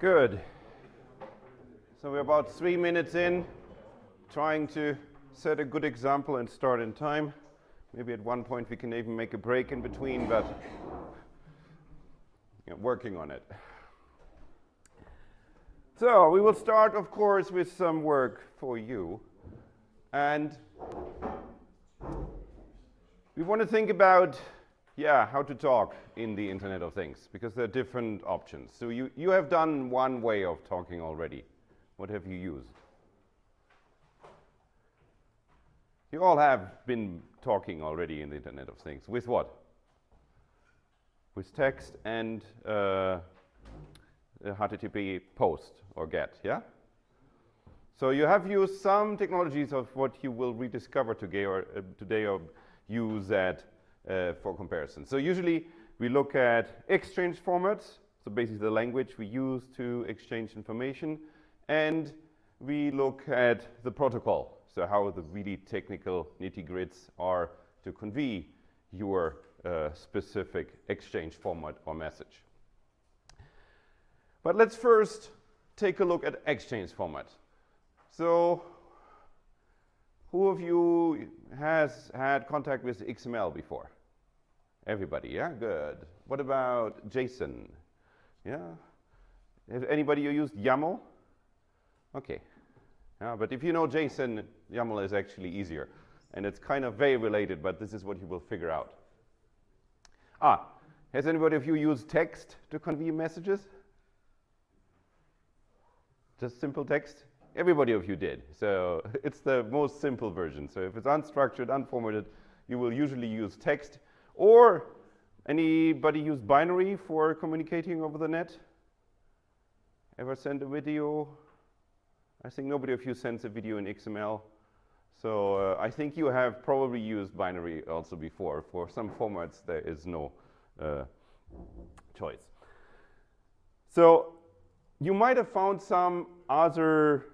Good. So we're about 3 minutes in, trying to set a good example and start in time. Maybe at one point we can even make a break in between, but working on it. So we will start, of course, with some work for you. And we want to think about how to talk in the Internet of Things, because there are different options. So you have done one way of talking already. What have you used? You all have been talking already in the Internet of Things. With what? With text and HTTP post or GET, yeah? So you have used some technologies of what you will rediscover today or use that for comparison. So usually we look at exchange formats, so basically the language we use to exchange information, and we look at the protocol, so how the really technical nitty-gritties are to convey your specific exchange format or message. But let's first take a look at exchange format. So who of you has had contact with XML before? Everybody, yeah? Good. What about JSON? Yeah? Has anybody used YAML? Okay. Yeah, but if you know JSON, YAML is actually easier. And it's kind of very related, but this is what you will figure out. Has anybody of you used text to convey messages? Just simple text? Everybody of you did. So it's the most simple version. So if it's unstructured, unformatted, you will usually use text. Or anybody use binary for communicating over the net? Ever send a video? I think nobody of you sends a video in XML. So I think you have probably used binary also before. For some formats, there is no choice. So you might have found some other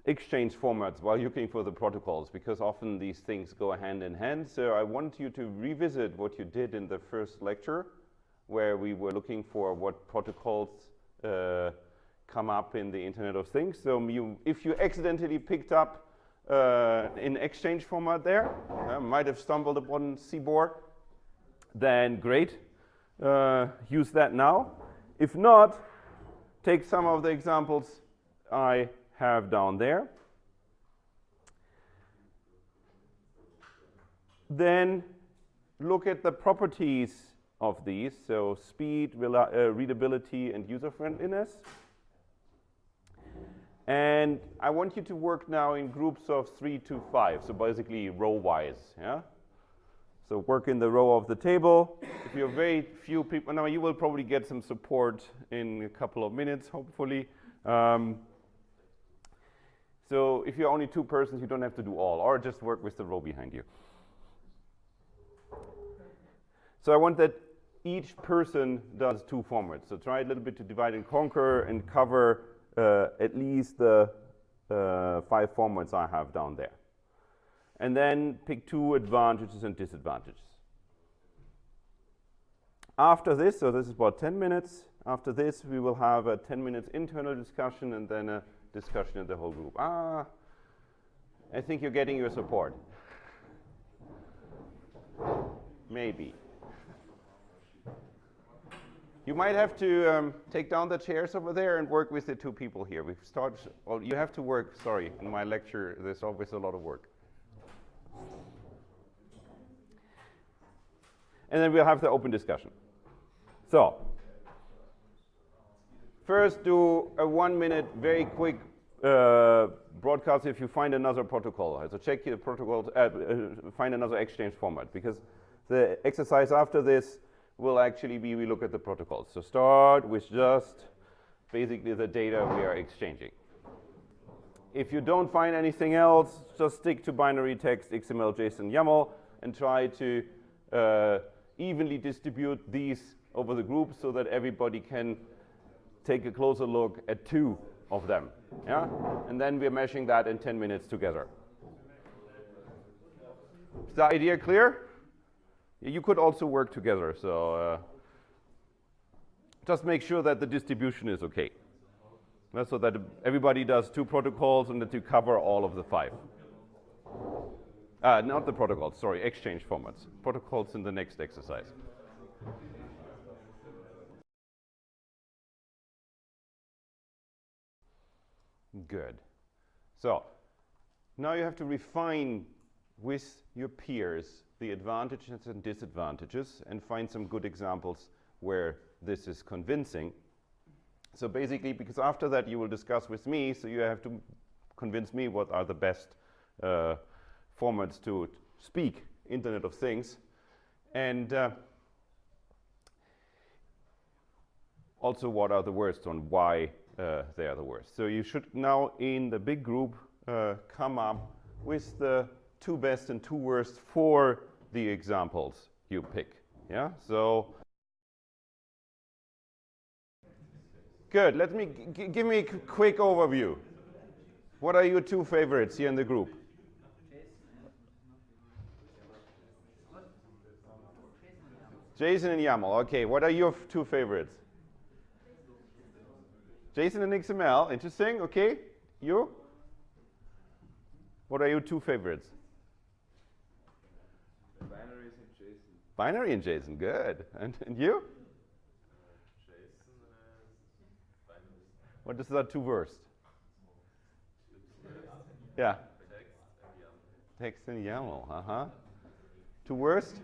exchange formats while looking for the protocols, because often these things go hand in hand. So I want you to revisit what you did in the first lecture, where we were looking for what protocols come up in the Internet of Things. So if you accidentally picked up in exchange format there, might have stumbled upon CBOR, then great, use that now. If not, take some of the examples I have down there. Then look at the properties of these, so speed, readability, and user-friendliness. And I want you to work now in groups of 3 to 5, so basically row-wise, yeah? So work in the row of the table. If you have very few people, now you will probably get some support in a couple of minutes, hopefully. So if you're only 2 persons, you don't have to do all, or just work with the row behind you. So I want that each person does 2 formats. So try a little bit to divide and conquer and cover at least the 5 formats I have down there. And then pick 2 advantages and disadvantages. After this, so this is about 10 minutes. After this, we will have a 10 minutes internal discussion and then a discussion in the whole group. I think you're getting your support. Maybe. You might have to take down the chairs over there and work with the 2 people here. We've started, well, you have to work, sorry, in my lecture, there's always a lot of work. And then we'll have the open discussion. So, first do a 1-minute, very quick broadcast if you find another protocol. So check your protocols, find another exchange format, because the exercise after this will actually be we look at the protocols. So start with just basically the data we are exchanging. If you don't find anything else, just stick to binary text, XML, JSON, YAML, and try to evenly distribute these over the group so that everybody can take a closer look at 2 of them. Yeah? And then we're measuring that in 10 minutes together. Is the idea clear? You could also work together, so just make sure that the distribution is okay. So that everybody does 2 protocols and that you cover all of the 5. Not the protocols, sorry, exchange formats. Protocols in the next exercise. Good. So now you have to refine with your peers the advantages and disadvantages and find some good examples where this is convincing. So basically, because after that you will discuss with me, so you have to convince me what are the best formats to speak Internet of Things. And also what are the worst and why they are the worst. So you should now in the big group come up with the 2 best and 2 worst for the examples you pick. Yeah, so good. Let me give me a quick overview. What are your 2 favorites here in the group? JSON and YAML. Okay, what are your 2 favorites? JSON and XML. Interesting. Okay, you? What are your 2 favorites? Binaries and JSON. Binary and JSON. Good. And you? JSON and binaries. What is the 2 worst? Yeah. Text and YAML. Uh-huh. 2 worst?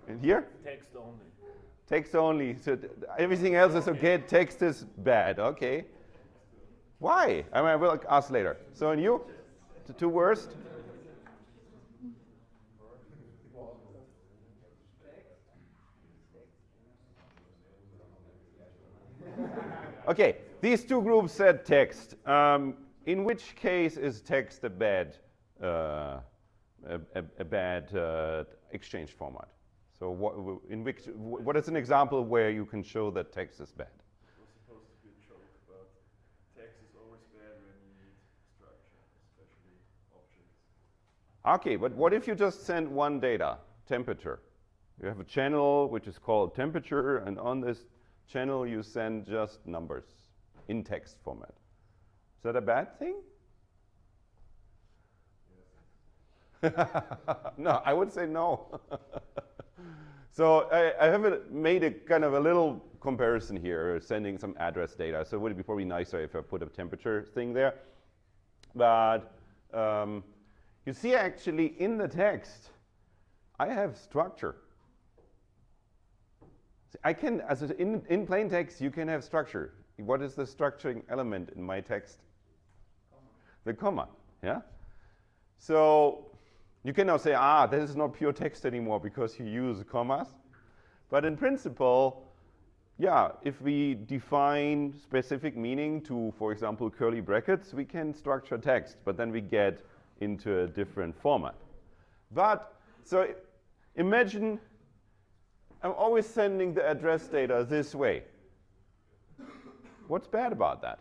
And here? Text only. Text only. So everything else is okay. Text is bad. Okay. Why? I mean, I will ask later. So, and you? The 2 worst? Okay. These 2 groups said text. In which case is text a bad exchange format? So what is an example where you can show that text is bad? It was supposed to be a joke, but text is always bad when you need structure, especially objects. Okay, but what if you just send one data, temperature? You have a channel which is called temperature, and on this channel you send just numbers in text format. Is that a bad thing? No, I would say no. So I have made a kind of a little comparison here, sending some address data. So it would be probably nicer if I put a temperature thing there. But you see actually in the text, I have structure. I can, in plain text, you can have structure. What is the structuring element in my text? Comma. The comma, yeah? So you can now say, this is not pure text anymore because you use commas. But in principle, yeah, if we define specific meaning to, for example, curly brackets, we can structure text, but then we get into a different format. But, so imagine I'm always sending the address data this way. What's bad about that?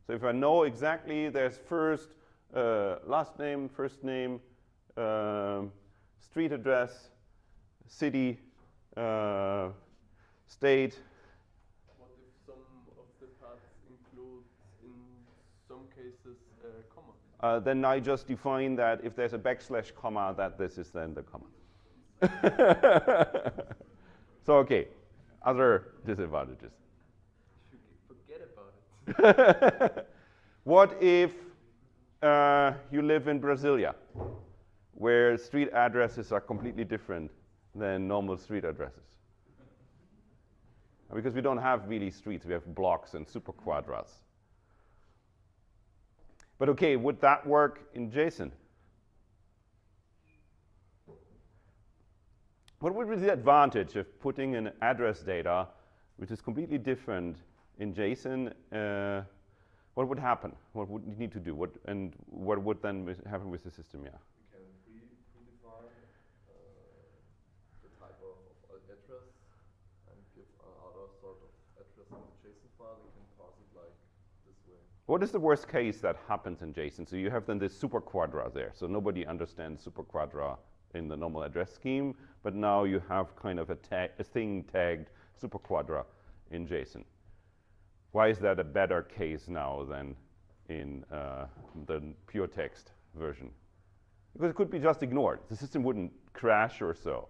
So if I know exactly there's first, last name, first name, street address, city, state. What if some of the paths include, in some cases, comma? Then I just define that if there's a backslash comma, that this is then the comma. So, okay, other disadvantages. Forget about it. What if you live in Brasilia, where street addresses are completely different than normal street addresses? Because we don't have really streets, we have blocks and superquadras. But okay, would that work in JSON? What would be the advantage of putting an address data which is completely different in JSON? What would happen? What would you need to do? What would then happen with the system? Yeah. We can predefine the type of address and give other sort of address in the JSON file and can parse it like this way. What is the worst case that happens in JSON? So you have then this super quadra there. So nobody understands super quadra in the normal address scheme, but now you have kind of a thing tagged super quadra in JSON. Why is that a better case now than in the pure text version? Because it could be just ignored. The system wouldn't crash or so.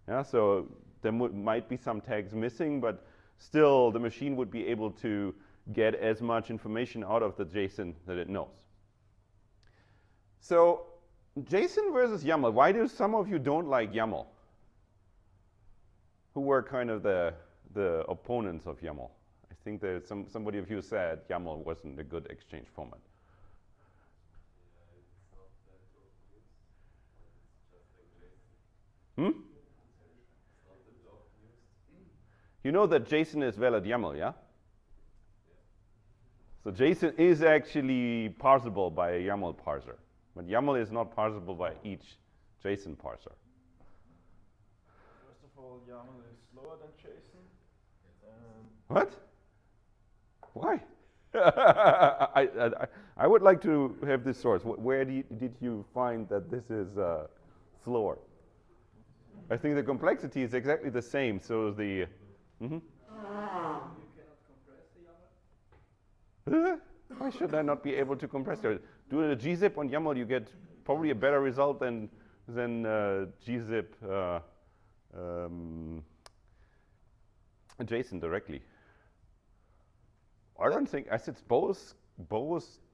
Yeah, so there might be some tags missing, but still the machine would be able to get as much information out of the JSON that it knows. So JSON versus YAML. Why do some of you don't like YAML? Who were kind of the opponents of YAML? I think that somebody of you said YAML wasn't a good exchange format. You know that JSON is valid YAML, yeah? So JSON is actually parsable by a YAML parser, but YAML is not parsable by each JSON parser. First of all, YAML is slower than JSON. What? Why? I would like to have this source. Where did you find that this is slower? I think the complexity is exactly the same. So the You cannot compress the YAML? why should I not be able to compress it? Doing a gzip on YAML, you get probably a better result than gzip JSON directly. I don't think, I said both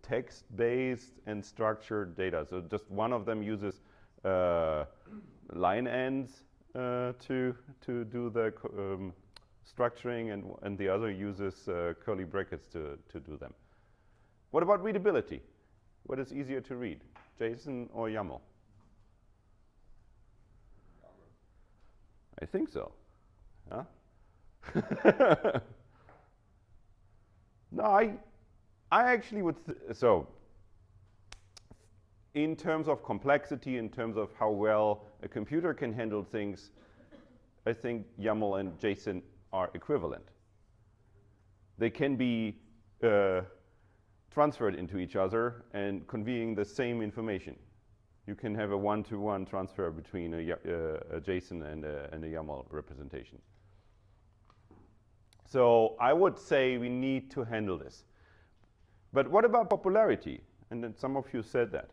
text-based and structured data. So just one of them uses line ends to do the structuring, and the other uses curly brackets to do them. What about readability? What is easier to read, JSON or YAML? I think so. Huh? No, I actually would. So, in terms of complexity, in terms of how well a computer can handle things, I think YAML and JSON are equivalent. They can be transferred into each other and conveying the same information. You can have a one-to-one transfer between a JSON and a YAML representation. So I would say we need to handle this. But what about popularity? And then some of you said that.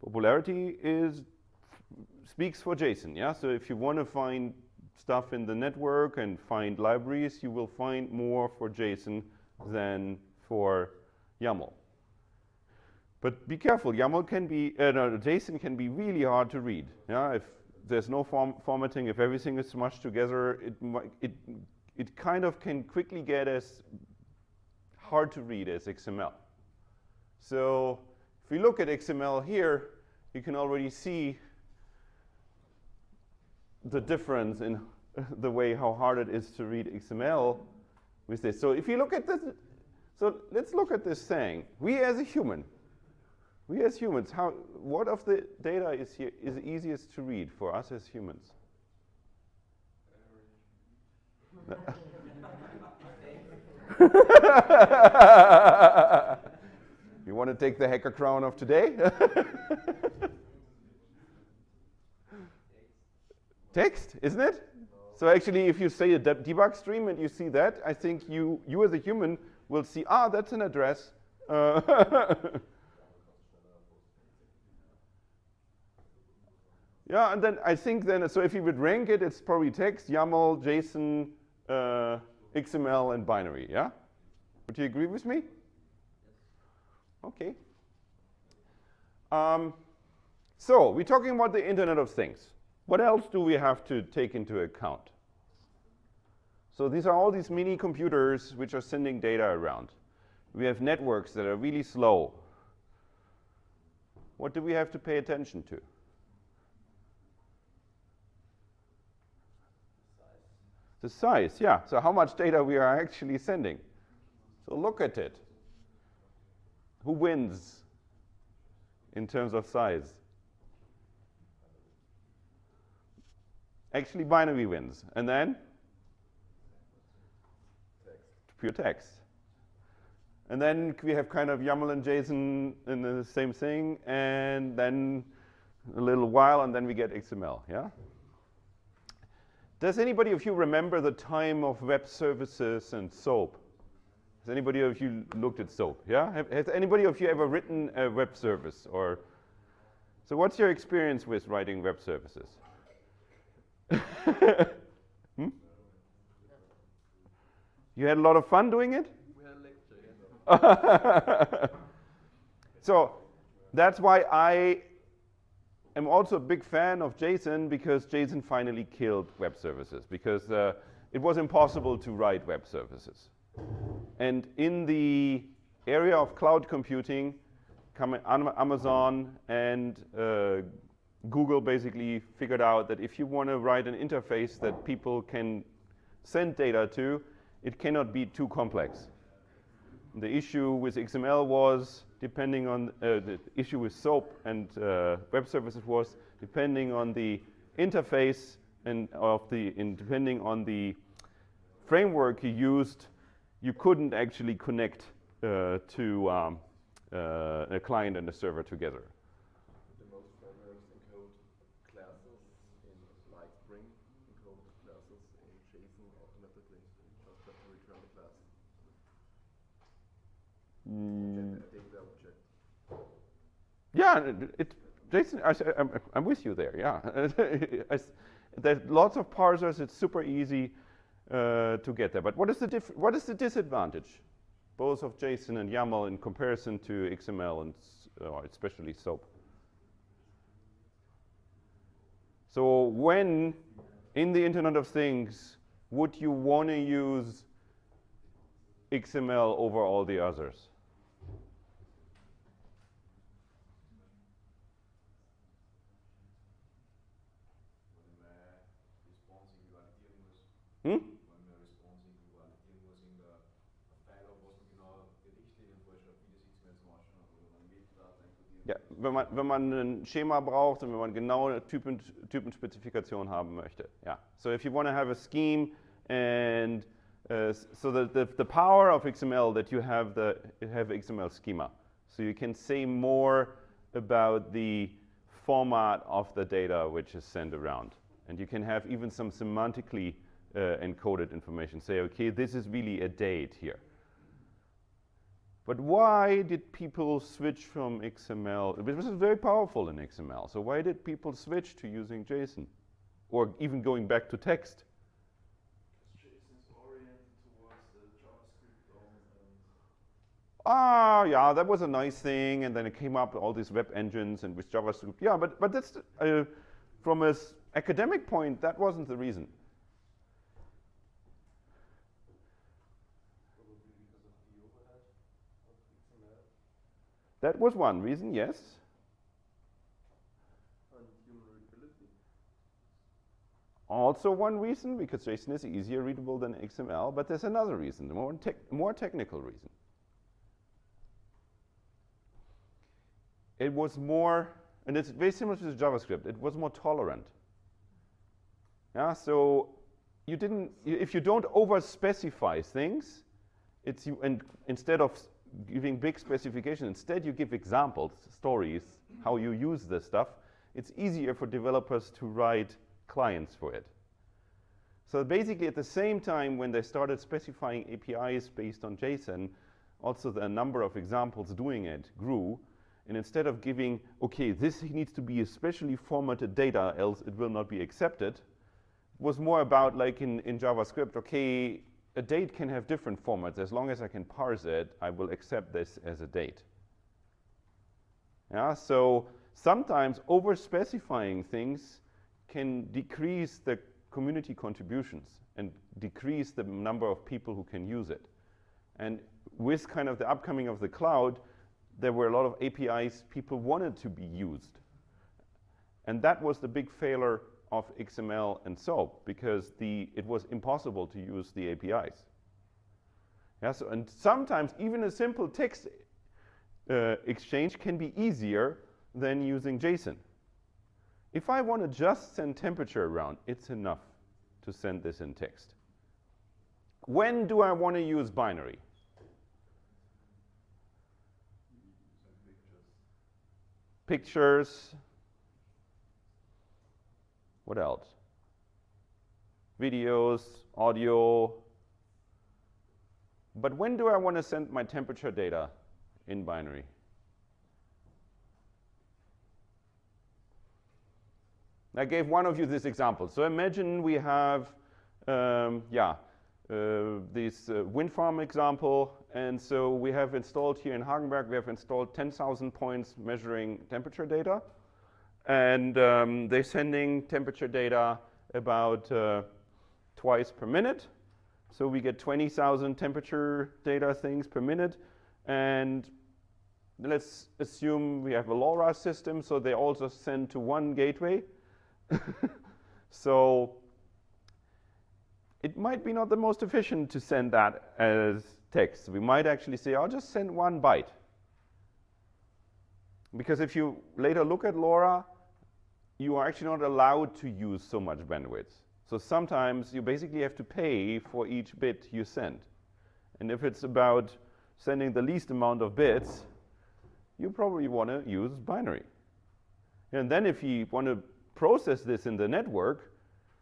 Popularity speaks for JSON, yeah? So if you want to find stuff in the network and find libraries, you will find more for JSON than for YAML. But be careful, YAML can be, JSON can be really hard to read. Yeah, if there's no formatting, if everything is smushed together, it kind of can quickly get as hard to read as XML. So if we look at XML here, you can already see the difference in the way how hard it is to read XML with this. So if you look at this, so let's look at this thing. We as humans, what of the data is easiest to read for us as humans? You want to take the hacker crown of today? Text, isn't it? So actually, if you say a debug stream and you see that, I think you as a human will see, that's an address. Yeah, and then I think so if you would rank it, it's probably text, YAML, JSON, XML, and binary, yeah? Would you agree with me? Okay. So we're talking about the Internet of Things. What else do we have to take into account? So these are all these mini computers which are sending data around. We have networks that are really slow. What do we have to pay attention to? The size, yeah. So how much data we are actually sending. So look at it. Who wins in terms of size? Actually, binary wins. And then? Text. Pure text. And then we have kind of YAML and JSON in the same thing, and then a little while, and then we get XML, yeah? Does anybody of you remember the time of web services and SOAP? Has anybody of you looked at SOAP, yeah? Has anybody of you ever written a web service? Or so what's your experience with writing web services? Hmm? You had a lot of fun doing it? We had a lecture, yeah. So that's why I am also a big fan of JSON, because JSON finally killed web services, because it was impossible to write web services. And in the area of cloud computing, Amazon and Google basically figured out that if you want to write an interface that people can send data to, it cannot be too complex. The issue with XML was, depending on the issue with SOAP and web services was, depending on the interface and depending on the framework you used, you couldn't actually connect to a client and a server together. The most frameworks encode classes in like Spring encode classes in JSON automatically. You just have to return the class. Data object. Yeah, JSON. I'm with you there. Yeah, there's lots of parsers. It's super easy to get there. But what is the disadvantage, both of JSON and YAML in comparison to XML and especially SOAP? So when in the Internet of Things would you want to use XML over all the others? Hmm? Ja, wenn man ein Schema braucht und wenn man genau eine Typenspezifikation haben möchte. Yeah. So if you want to have a scheme and so the power of XML that you have XML schema. So you can say more about the format of the data which is sent around. And you can have even some semantically encoded information. Say, okay, this is really a date here. But why did people switch from XML? This is very powerful in XML. So why did people switch to using JSON? Or even going back to text? Because JSON is oriented towards the JavaScript Yeah, that was a nice thing. And then it came up all these web engines and with JavaScript. Yeah, but that's, from an academic point, that wasn't the reason. That was one reason, yes. And human readability. Also one reason, because JSON is easier readable than XML, but there's another reason, a more technical reason. It was more, and it's very similar to JavaScript, it was more tolerant. Yeah, so you didn't, if you don't over-specify things, instead of giving big specifications, instead you give examples, stories, how you use this stuff. It's easier for developers to write clients for it. So basically at the same time when they started specifying APIs based on JSON, also the number of examples doing it grew. And instead of giving, okay, this needs to be especially formatted data, else it will not be accepted, it was more about like in JavaScript, okay, a date can have different formats. As long as I can parse it, I will accept this as a date. Yeah, so sometimes over-specifying things can decrease the community contributions and decrease the number of people who can use it. And with kind of the upcoming of the cloud, there were a lot of APIs people wanted to be used. And that was the big failure of XML and SOAP, because it was impossible to use the APIs. Yeah, so, and sometimes even a simple text exchange can be easier than using JSON. If I want to just send temperature around, it's enough to send this in text. When do I want to use binary? pictures. What else? Videos, audio. But when do I want to send my temperature data in binary? I gave one of you this example. So imagine we have, this wind farm example. And so we have installed here in Hagenberg, we have installed 10,000 points measuring temperature data. And they're sending temperature data about twice per minute. So we get 20,000 temperature data things per minute. And let's assume we have a LoRa system, so they also send to one gateway. So it might be not the most efficient to send that as text. We might actually say, I'll just send 1 byte. Because if you later look at LoRa, you are actually not allowed to use so much bandwidth. So sometimes you basically have to pay for each bit you send. And if it's about sending the least amount of bits, you probably want to use binary. And then if you want to process this in the network,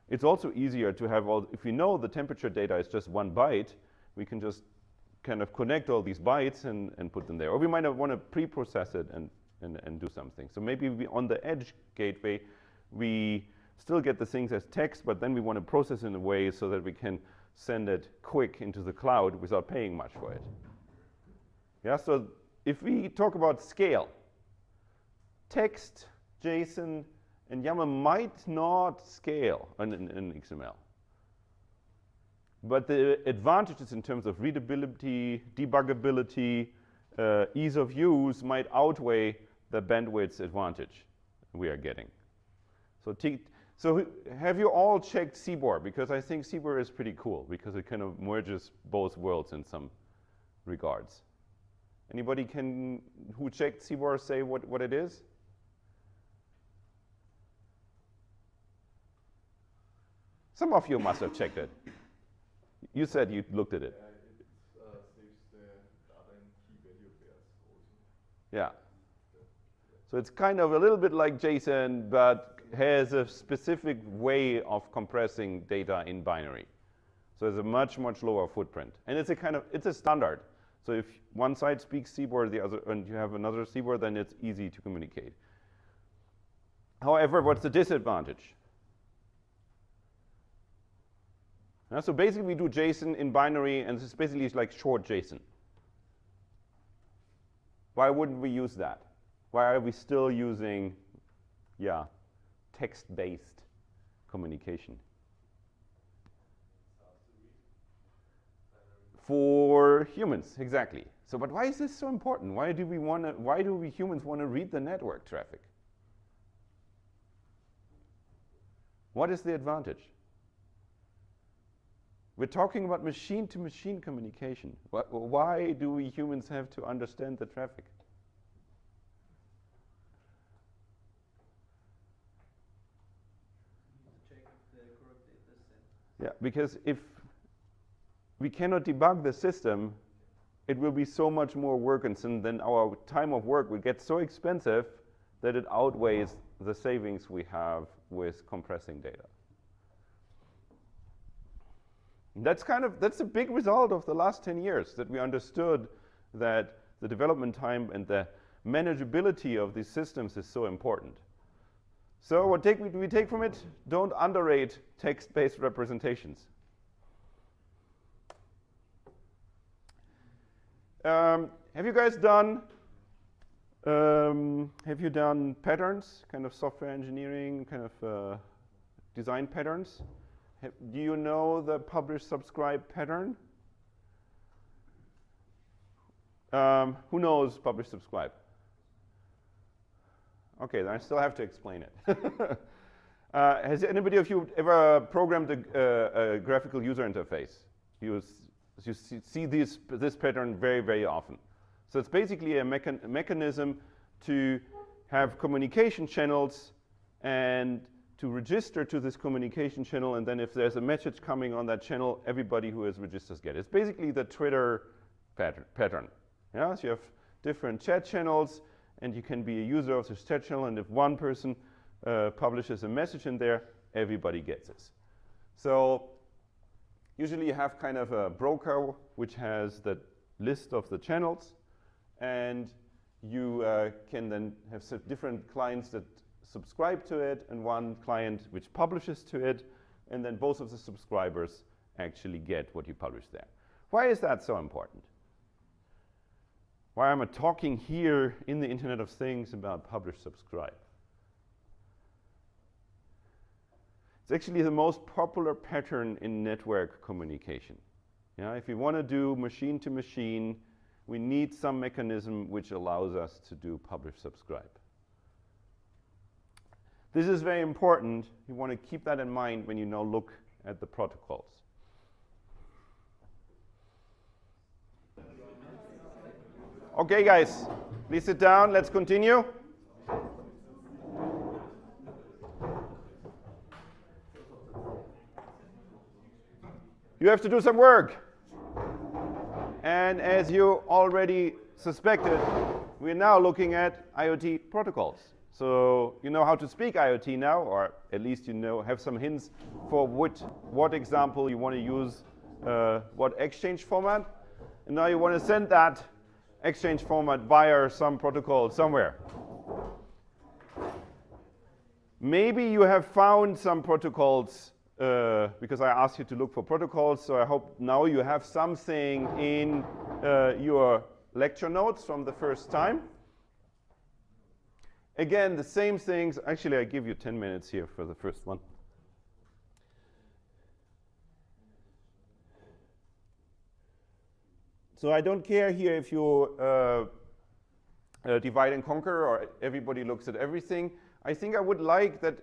it's also easier to have all, if you know the temperature data is just 1 byte, we can just kind of connect all these bytes and put them there. Or we might want to pre-process it and do something. So maybe on the edge gateway, we still get the things as text, but then we want to process in a way so that we can send it quick into the cloud without paying much for it. Yeah, so if we talk about scale, text, JSON, and YAML might not scale in XML. But the advantages in terms of readability, debuggability, ease of use might outweigh the bandwidth advantage we are getting. So have you all checked CBOR? Because I think CBOR is pretty cool because it kind of merges both worlds in some regards. Anybody who checked CBOR say what it is? Some of you must have checked it. You said you looked at it. Yeah, it saves the data in key value pairs also. Yeah. So it's kind of a little bit like JSON, but has a specific way of compressing data in binary. So it's a much, much lower footprint. And it's a standard. So if one side speaks CBOR, the other, and you have another CBOR, then it's easy to communicate. However, what's the disadvantage? So basically we do JSON in binary, and this is basically like short JSON. Why wouldn't we use that? Why are we still using, text-based communication? For humans, exactly. So, but why is this so important? Why do we humans want to read the network traffic? What is the advantage? We're talking about machine-to-machine communication. Why do we humans have to understand the traffic? Check if the correct data is sent. Yeah, because if we cannot debug the system, it will be so much more work, and then our time of work will get so expensive that it outweighs the savings we have with compressing data. That's a big result of the last 10 years, that we understood that the development time and the manageability of these systems is so important. So what do we take from it? Don't underrate text-based representations. Have you guys done patterns, kind of software engineering, kind of design patterns? Do you know the publish-subscribe pattern? Who knows publish-subscribe? Okay, then I still have to explain it. Has anybody of you ever programmed a graphical user interface? You see this pattern very, very often. So it's basically a mechanism to have communication channels and to register to this communication channel, and then if there's a message coming on that channel, everybody who has registered gets it. It's basically the Twitter pattern. Yeah, so you have different chat channels, and you can be a user of this chat channel, and if one person publishes a message in there, everybody gets it. So usually you have kind of a broker which has the list of the channels, and you can then have different clients that subscribe to it, and one client which publishes to it, and then both of the subscribers actually get what you publish there. Why is that so important? Why am I talking here in the Internet of Things about publish, subscribe? It's actually the most popular pattern in network communication. Yeah, if you want to do machine to machine, we need some mechanism which allows us to do publish, subscribe. This is very important. You want to keep that in mind when you now look at the protocols. Okay, guys, please sit down. Let's continue. You have to do some work. And as you already suspected, we're now looking at IoT protocols. So you know how to speak IoT now, or at least you know, have some hints for what example you want to use, what exchange format. And now you want to send that exchange format via some protocol somewhere. Maybe you have found some protocols because I asked you to look for protocols, so I hope now you have something in your lecture notes from the first time. Again, the same things. Actually, I give you 10 minutes here for the first one. So I don't care here if you divide and conquer or everybody looks at everything. I think I would like that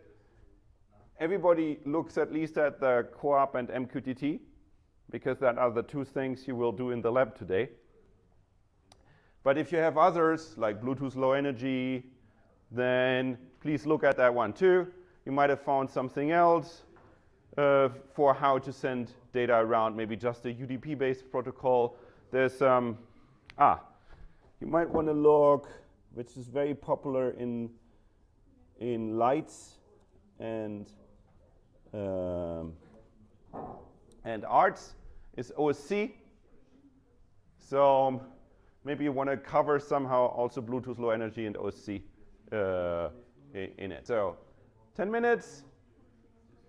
everybody looks at least at the co-op and MQTT, because that are the two things you will do in the lab today. But if you have others, like Bluetooth Low Energy, then please look at that one too. You might have found something else for how to send data around, maybe just a UDP-based protocol. There's, you might want to look, which is very popular in lights and arts, is OSC. So maybe you want to cover somehow also Bluetooth Low Energy and OSC in it. So 10 minutes,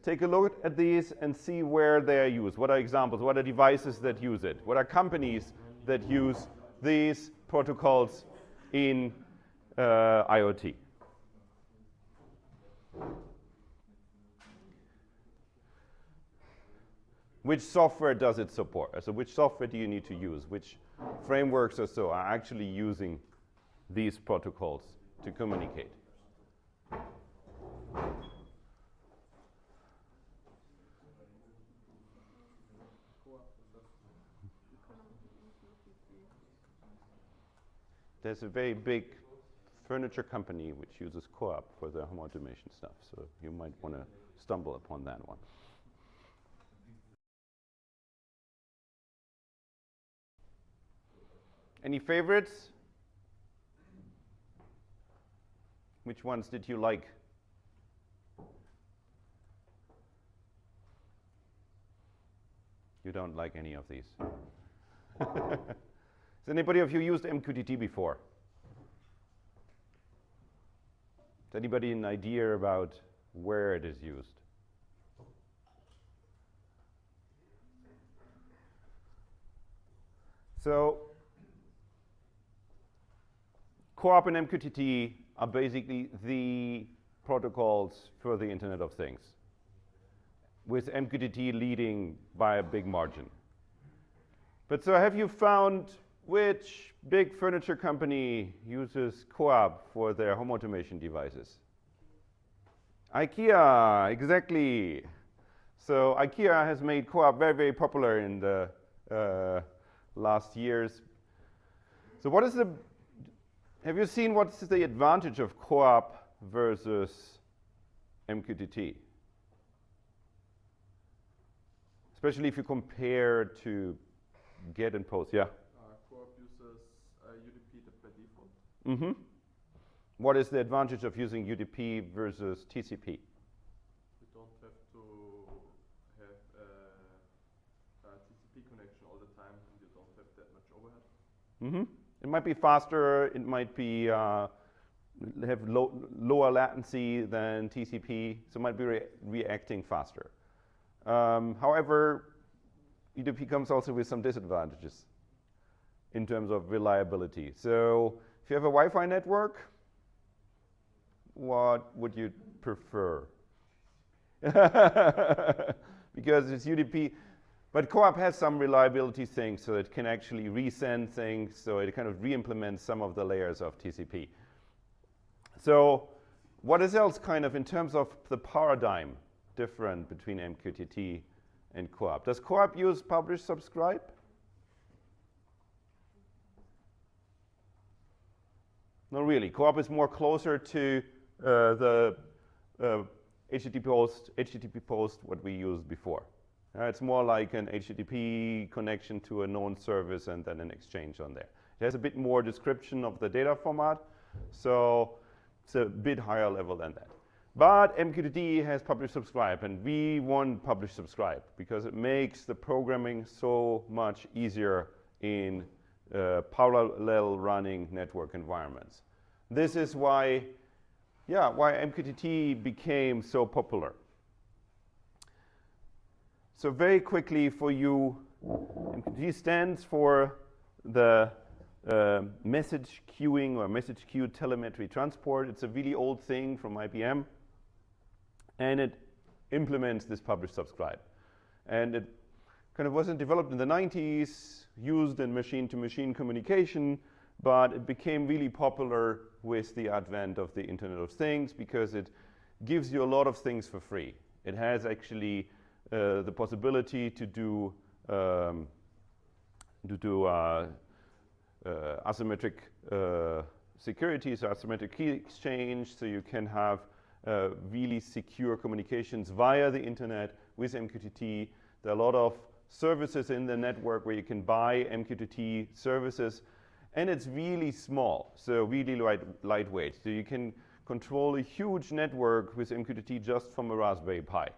take a look at these and see where they are used. What are examples? What are devices that use it? What are companies that use these protocols in IoT? Which software does it support? So which software do you need to use? Which frameworks or so are actually using these protocols to communicate? There's a very big furniture company which uses co-op for their home automation stuff, so you might want to stumble upon that one. Any favorites? Which ones did you like? You don't like any of these. Has anybody of you used MQTT before? Has anybody an idea about where it is used? So co-op and MQTT are basically the protocols for the Internet of Things, with MQTT leading by a big margin. But so have you found which big furniture company uses co-op for their home automation devices? IKEA, exactly. So IKEA has made co-op very, very popular in the last years. So what is the, have you seen what's the advantage of co-op versus MQTT? Especially if you compare to get and post, yeah? Co-op uses UDP by default. Mm-hmm. what is the advantage of using UDP versus TCP? You don't have to have a TCP connection all the time, and you don't have that much overhead. It might be faster, it might be have lower latency than TCP, so it might be reacting faster. However, UDP comes also with some disadvantages in terms of reliability. So if you have a Wi-Fi network, what would you prefer? Because it's UDP, but co-op has some reliability things, so it can actually resend things, so it kind of re-implements some of the layers of TCP. So what is else kind of in terms of the paradigm different between MQTT and co-op? Does co-op use publish subscribe? Not really. Co-op is more closer to the HTTP post what we used before. It's more like an HTTP connection to a known service and then an exchange on there. It has a bit more description of the data format, so it's a bit higher level than that. But MQTT has publish subscribe, and we want publish subscribe because it makes the programming so much easier in parallel running network environments. This is why MQTT became so popular. So very quickly for you, MQTT stands for the message queuing or message queue telemetry transport. It's a really old thing from IBM, and it implements this publish subscribe. And it kind of wasn't developed in the 90s, used in machine-to-machine communication, but it became really popular with the advent of the Internet of Things because it gives you a lot of things for free. It has actually the possibility to do asymmetric security, so asymmetric key exchange, so you can have really secure communications via the internet with MQTT. There are a lot of services in the network where you can buy MQTT services, and it's really small, so really lightweight. So you can control a huge network with MQTT just from a Raspberry Pi.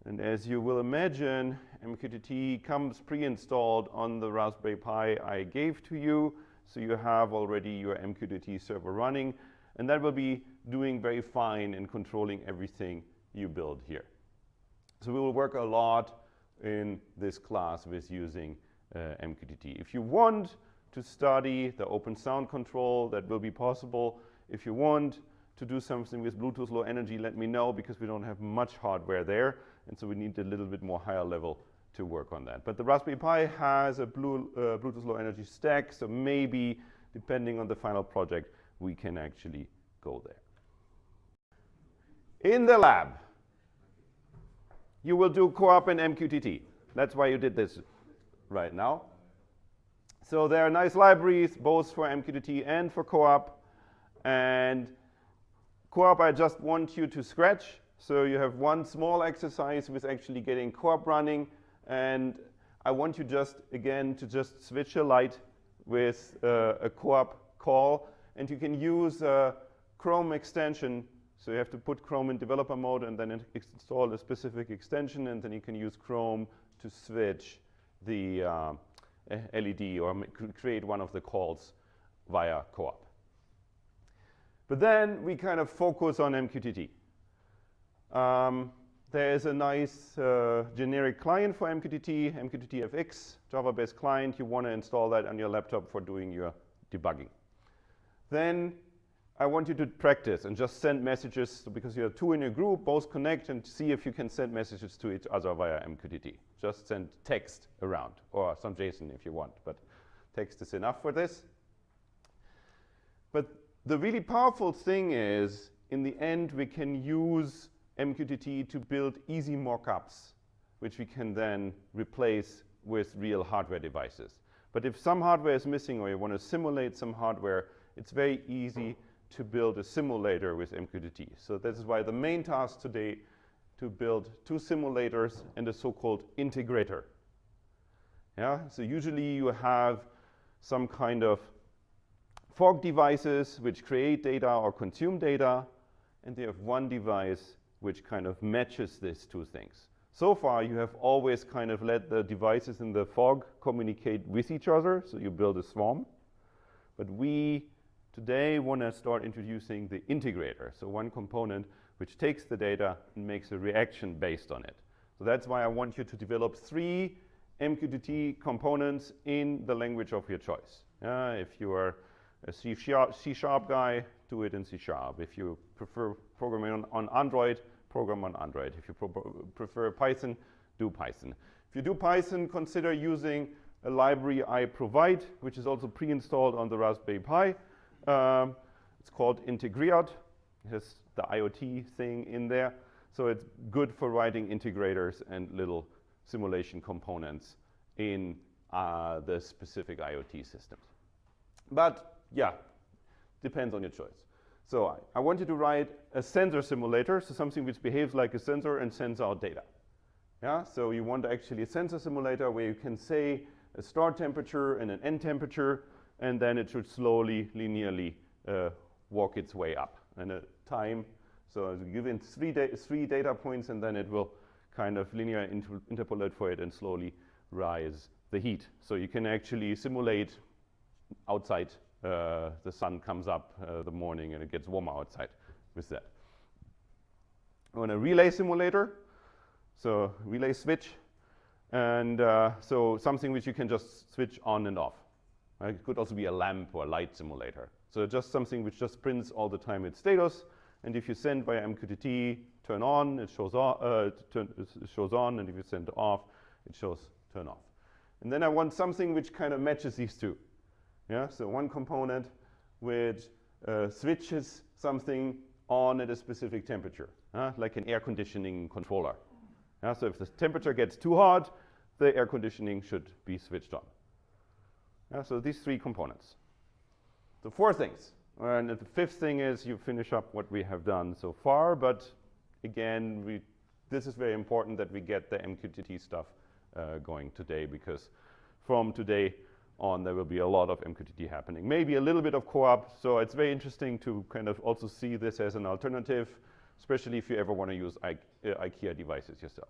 And as you will imagine, MQTT comes pre-installed on the Raspberry Pi I gave to you, so you have already your MQTT server running, and that will be doing very fine in controlling everything you build here. So we will work a lot in this class with using MQTT. If you want to study the open sound control, that will be possible. If you want to do something with Bluetooth Low Energy, let me know, because we don't have much hardware there, and so we need a little bit more higher level to work on that. But the Raspberry Pi has a Bluetooth Low Energy stack, so maybe, depending on the final project, we can actually go there. In the lab, you will do co-op and MQTT. That's why you did this right now. So there are nice libraries, both for MQTT and for co-op. And co-op, I just want you to scratch. So you have one small exercise with actually getting co-op running. And I want you just, again, to just switch a light with a co-op call. And you can use a Chrome extension. So you have to put Chrome in developer mode and then install a specific extension. And then you can use Chrome to switch the LED or create one of the calls via co-op. But then we kind of focus on MQTT. There is a nice generic client for MQTT, MQTT-FX, Java-based client. You want to install that on your laptop for doing your debugging. Then I want you to practice and just send messages, because you have two in your group, both connect and see if you can send messages to each other via MQTT. Just send text around, or some JSON if you want, but text is enough for this. But the really powerful thing is, in the end, we can use MQTT to build easy mockups, which we can then replace with real hardware devices. But if some hardware is missing or you want to simulate some hardware, it's very easy to build a simulator with MQTT. So this is why the main task today to build two simulators and a so-called integrator. Yeah? So usually you have some kind of fog devices which create data or consume data, and they have one device which kind of matches these two things. So far, you have always kind of let the devices in the fog communicate with each other, so you build a swarm. But we today want to start introducing the integrator, so one component which takes the data and makes a reaction based on it. So that's why I want you to develop 3 MQTT components in the language of your choice. If you are a C# guy, do it in C#. If you prefer programming on Android, program on Android. If you prefer Python, do Python. If you do Python, consider using a library I provide, which is also pre-installed on the Raspberry Pi. It's called Integriat. It has the IoT thing in there. So it's good for writing integrators and little simulation components in the specific IoT systems. But yeah, depends on your choice. So I want you to write a sensor simulator, so something which behaves like a sensor and sends out data. Yeah, so you want actually a sensor simulator where you can say a start temperature and an end temperature, and then it should slowly, linearly walk its way up. And a time, so you give in 3 data points, and then it will kind of linear interpolate for it and slowly rise the heat. So you can actually simulate outside. The sun comes up the morning and it gets warmer outside with that. On a relay simulator, so relay switch, and so something which you can just switch on and off. Right? It could also be a lamp or a light simulator. So just something which just prints all the time its status, and if you send via MQTT turn on, it shows on, and if you send off, it shows turn off. And then I want something which kind of matches these two. Yeah, so one component which switches something on at a specific temperature, like an air conditioning controller. Yeah, so if the temperature gets too hot, the air conditioning should be switched on. Yeah, so these 3 components. So 4 things. And the 5th thing is you finish up what we have done so far, but again, this is very important that we get the MQTT stuff going today, because from today on, there will be a lot of MQTT happening. Maybe a little bit of co-op, so it's very interesting to kind of also see this as an alternative, especially if you ever want to use IKEA devices yourself.